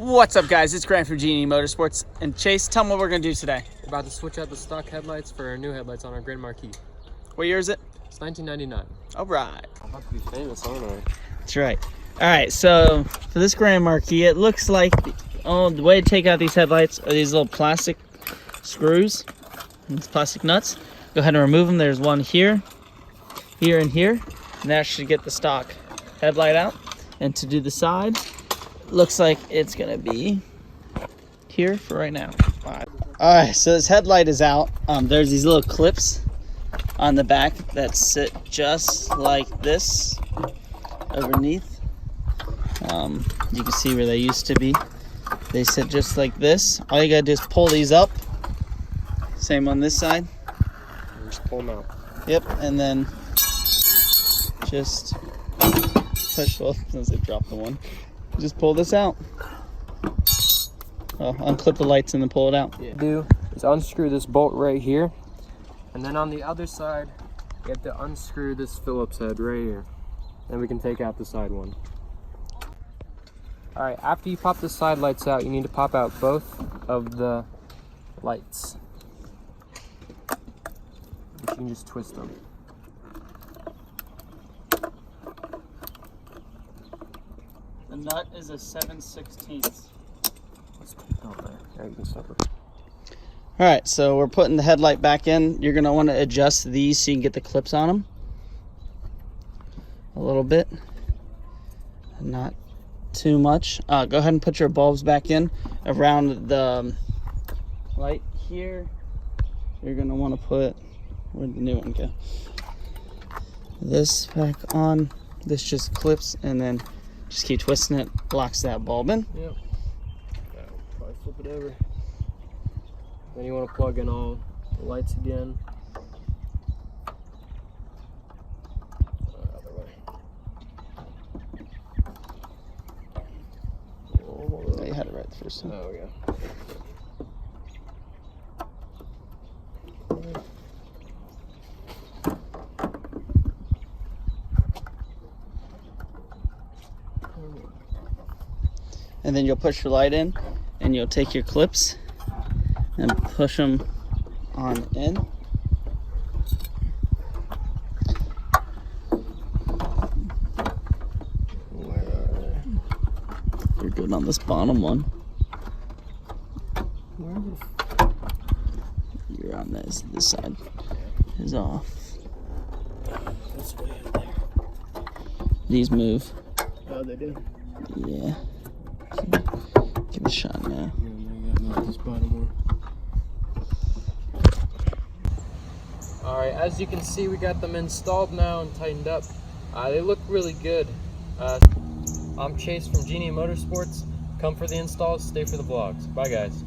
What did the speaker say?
What's up, guys? It's Grant from Genie Motorsports. And Chase, tell me what we're going to do today. We're about to switch out the stock headlights for our new headlights on our Grand Marquis. What year is it? It's 1999. All right. I'm about to be famous, aren't I? That's right. All right, so for this Grand Marquis, it looks like the way to take out these headlights are these little plastic screws, these plastic nuts. Go ahead and remove them. There's one here, here, and here. And that should get the stock headlight out. And to do the side, looks like it's gonna be here for right now. All right, so this headlight is out. There's these little clips on the back that sit just like this underneath. You can see where they used to be. They sit just like this. All you gotta do is pull these up. Same on this side. Just pull them out. Yep, and then just push. Well, since I dropped the one, just pull this out. Oh, unclip the lights and then pull it out. What you do is unscrew this bolt right here, and then on the other side, you have to unscrew this Phillips head right here. Then we can take out the side one. All right, after you pop the side lights out, you need to pop out both of the lights. You can just twist them. The nut is a 7/16. Let's keep it on there. There, you can stop it. All right, so we're putting the headlight back in. You're gonna want to adjust these so you can get the clips on them a little bit, not too much. Go ahead and put your bulbs back in around the light here. You're gonna want to put, where'd the new one go? This back on. This just clips, and then just keep twisting it, locks that bulb in. Yep. Probably flip it over. Then you want to plug in all the lights again. Other way. Oh, you had it right the first time. Oh, yeah. And then you'll push your light in, and you'll take your clips and push them on in. Where are they? You're good on this bottom one. Where are they? You're on this side is off. This way in there. These move. Oh, they do? Yeah. Give it a shot now. Yeah, got this bottom one. Alright, as you can see, we got them installed now and tightened up. They look really good. I'm Chase from Genie Motorsports. Come for the installs, stay for the vlogs. Bye, guys.